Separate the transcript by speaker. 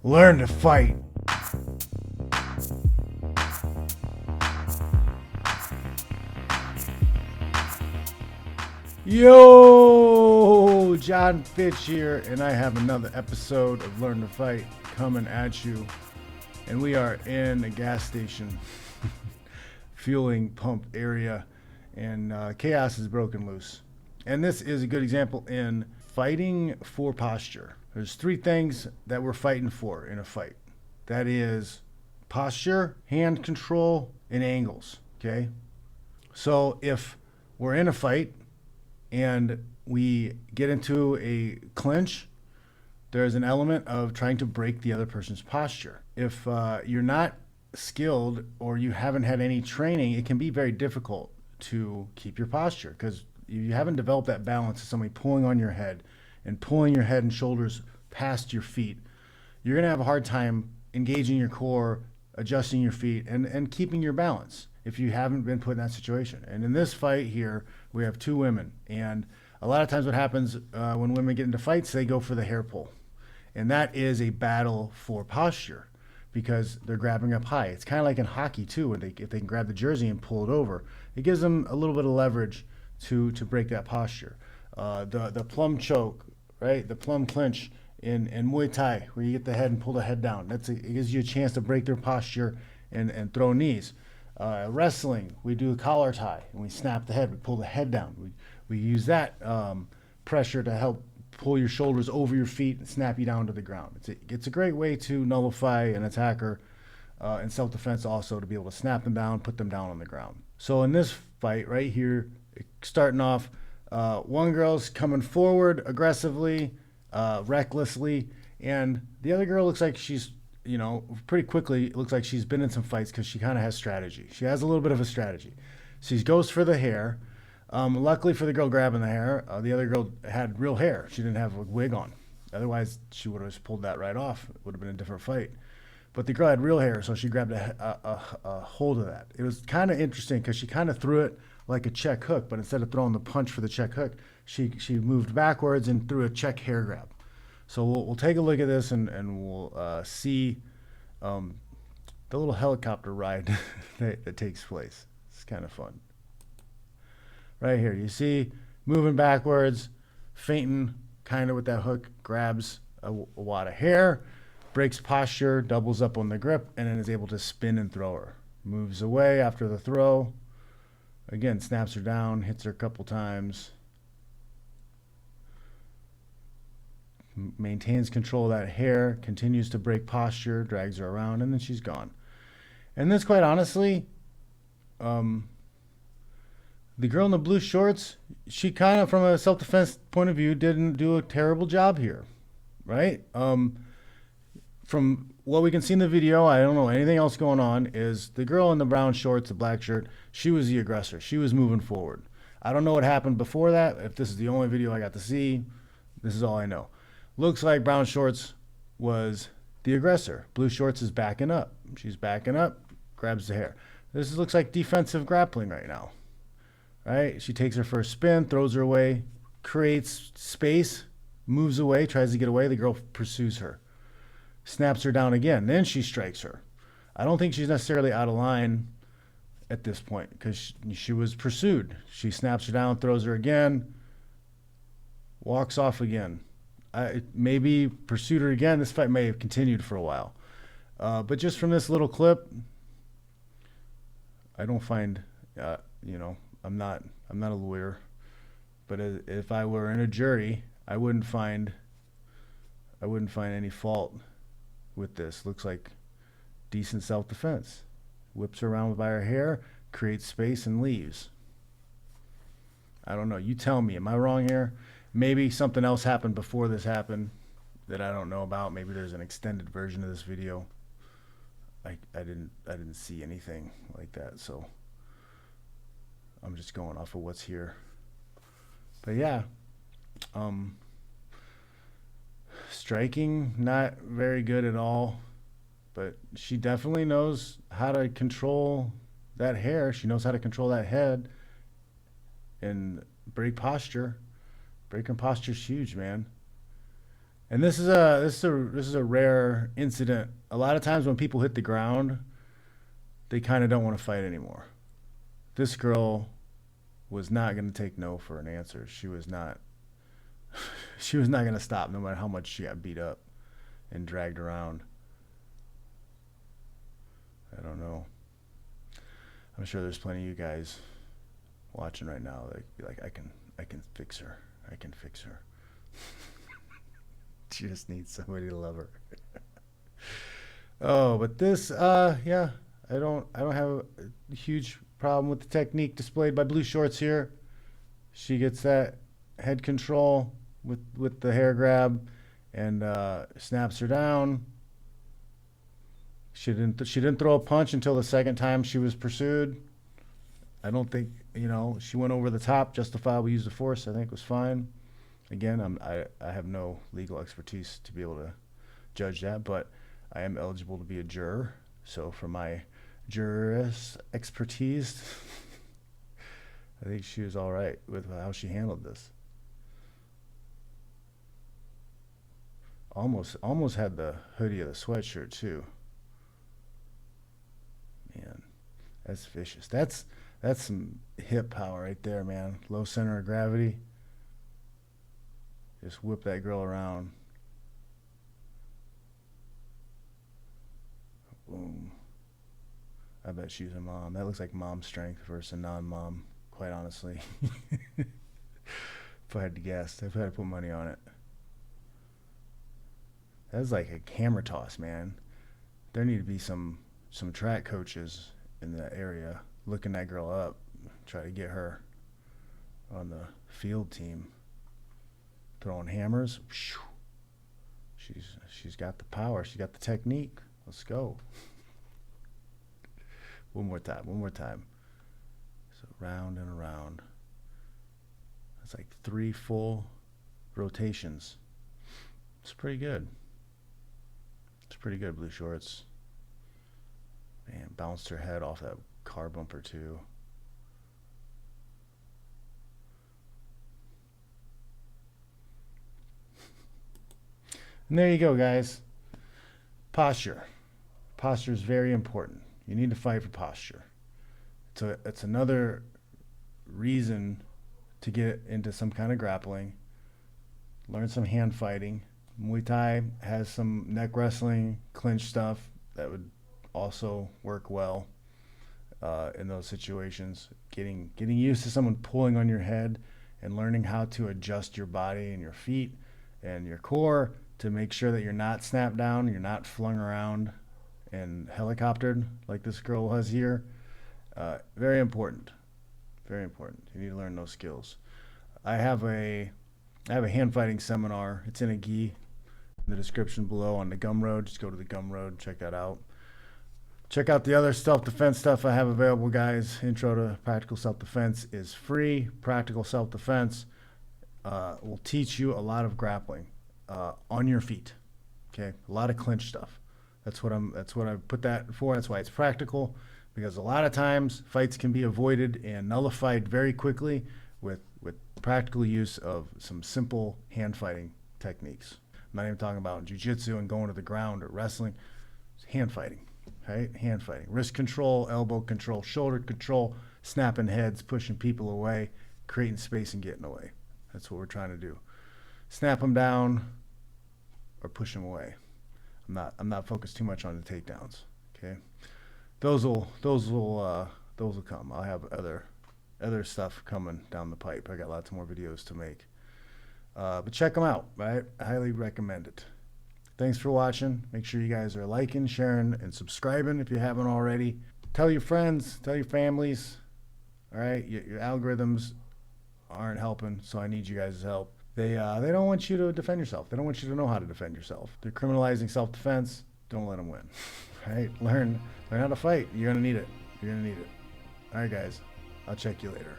Speaker 1: Learn to fight. Yo, John Fitch here, and I have another episode of Learn to Fight coming at you. And we are in a gas station, fueling pump area, and chaos is broken loose. And this is a good example in fighting for posture. There's three things that we're fighting for in a fight. That is posture, hand control, and angles, okay? So if we're in a fight and we get into a clinch, there's an element of trying to break the other person's posture. If you're not skilled or you haven't had any training, it can be very difficult to keep your posture because you haven't developed that balance of somebody pulling on your head and pulling your head and shoulders past your feet. You're going to have a hard time engaging your core, adjusting your feet, and keeping your balance if you haven't been put in that situation. And in this fight here, we have two women. And a lot of times what happens when women get into fights, they go for the hair pull. And that is a battle for posture because they're grabbing up high. It's kind of like in hockey too, when if they can grab the jersey and pull it over, it gives them a little bit of leverage to break that posture. The plum choke, right? The plum clinch in Muay Thai, where you get the head and pull the head down. It gives you a chance to break their posture and throw knees. Wrestling, we do a collar tie and we snap the head, we pull the head down. We use that pressure to help pull your shoulders over your feet and snap you down to the ground. It's a great way to nullify an attacker in self-defense also, to be able to snap them down, put them down on the ground. So in this fight right here, starting off, one girl's coming forward aggressively, recklessly, and the other girl looks like she's, pretty quickly, it looks like she's been in some fights because she kind of has strategy. She has a little bit of a strategy. She goes for the hair. Luckily for the girl grabbing the hair, the other girl had real hair. She didn't have a wig on. Otherwise, she would have just pulled that right off. It would have been a different fight. But the girl had real hair, so she grabbed a hold of that. It was kind of interesting because she kind of threw it like a check hook, but instead of throwing the punch for the check hook, she moved backwards and threw a check hair grab. So we'll take a look at this and we'll see the little helicopter ride that takes place. It's kind of fun. Right here, you see moving backwards, feinting kind of with that hook, grabs a wad of hair, breaks posture, doubles up on the grip, and then is able to spin and throw her. Moves away after the throw. Again, snaps her down, hits her a couple times. Maintains control of that hair, continues to break posture, drags her around, and then she's gone. And this, quite honestly, the girl in the blue shorts, she kind of, from a self-defense point of view, didn't do a terrible job here, right? From what we can see in the video, I don't know anything else going on, is the girl in the brown shorts, the black shirt, she was the aggressor. She was moving forward. I don't know what happened before that. If this is the only video I got to see, this is all I know. Looks like brown shorts was the aggressor. Blue shorts is backing up. She's backing up, grabs the hair. This looks like defensive grappling right now. Right? She takes her first spin, throws her away, creates space, moves away, tries to get away. The girl pursues her, snaps her down again. Then she strikes her. I don't think she's necessarily out of line at this point because she was pursued. She snaps her down, throws her again, walks off again. Maybe pursued her again. This fight may have continued for a while. But just from this little clip, I don't find, I'm not a lawyer, but if I were in a jury, I wouldn't find any fault with this. Looks like decent self-defense. Whips her around by her hair, creates space, and leaves. I don't know. You tell me. Am I wrong here? Maybe something else happened before this happened that I don't know about. Maybe there's an extended version of this video. I didn't see anything like that, so I'm just going off of what's here. But yeah, striking, not very good at all, but she definitely knows how to control that hair. She knows how to control that head and break posture. Breaking posture is huge, man. And this is a rare incident. A lot of times when people hit the ground, they kind of don't want to fight anymore. This girl was not going to take no for an answer. She was not. She was not going to stop, no matter how much she got beat up and dragged around. I don't know. I'm sure there's plenty of you guys watching right now that be like, I can fix her. I can fix her. She just needs somebody to love her. Oh, but this, yeah, I don't have a huge problem with the technique displayed by Blue Shorts here. She gets that head control with the hair grab and snaps her down. She didn't throw a punch until the second time she was pursued. I don't think, she went over the top, justifiable use of force. I think was fine. Again, I have no legal expertise to be able to judge that, but I am eligible to be a juror. So for my jurist expertise, I think she was all right with how she handled this. Almost had the hoodie of the sweatshirt too. Man, that's vicious. That's some hip power right there, man. Low center of gravity. Just whip that girl around. Boom. I bet she's a mom. That looks like mom strength versus a non-mom, quite honestly. If I had to guess, if I had to put money on it. That was like a hammer toss, man. There need to be some track coaches in that area looking that girl up, try to get her on the field team. Throwing hammers. She's got the power. She got the technique. Let's go. One more time. So round and around. That's like 3 full rotations. It's pretty good. Blue Shorts. Man, bounced her head off that car bumper too. And there you go, guys. Posture. Posture is very important. You need to fight for posture. It's another reason to get into some kind of grappling. Learn some hand fighting. Muay Thai has some neck wrestling, clinch stuff that would also work well in those situations. Getting used to someone pulling on your head and learning how to adjust your body and your feet and your core to make sure that you're not snapped down, you're not flung around and helicoptered like this girl was here. Very important. Very important. You need to learn those skills. I have a hand fighting seminar. It's in a gi in the description below on the Gumroad. Just go to the Gumroad, check that out. Check out the other self-defense stuff I have available, guys. Intro to Practical Self-Defense is free. Practical Self-Defense will teach you a lot of grappling on your feet. Okay, a lot of clinch stuff. That's what I put that for. That's why it's practical, because a lot of times fights can be avoided and nullified very quickly with practical use of some simple hand fighting techniques. I'm not even talking about jiu-jitsu and going to the ground or wrestling. It's hand fighting, right? Hand fighting. Wrist control, elbow control, shoulder control, snapping heads, pushing people away, creating space and getting away. That's what we're trying to do. Snap them down or push them away. I'm not focused too much on the takedowns. Okay, those will come. I'll have other stuff coming down the pipe. I got lots more videos to make. But check them out. Right? I highly recommend it. Thanks for watching. Make sure you guys are liking, sharing, and subscribing if you haven't already. Tell your friends, tell your families. All right, your algorithms aren't helping, so I need you guys' help. They don't want you to defend yourself. They don't want you to know how to defend yourself. They're criminalizing self-defense. Don't let them win. Right? Learn how to fight. You're gonna need it. All right, guys. I'll check you later.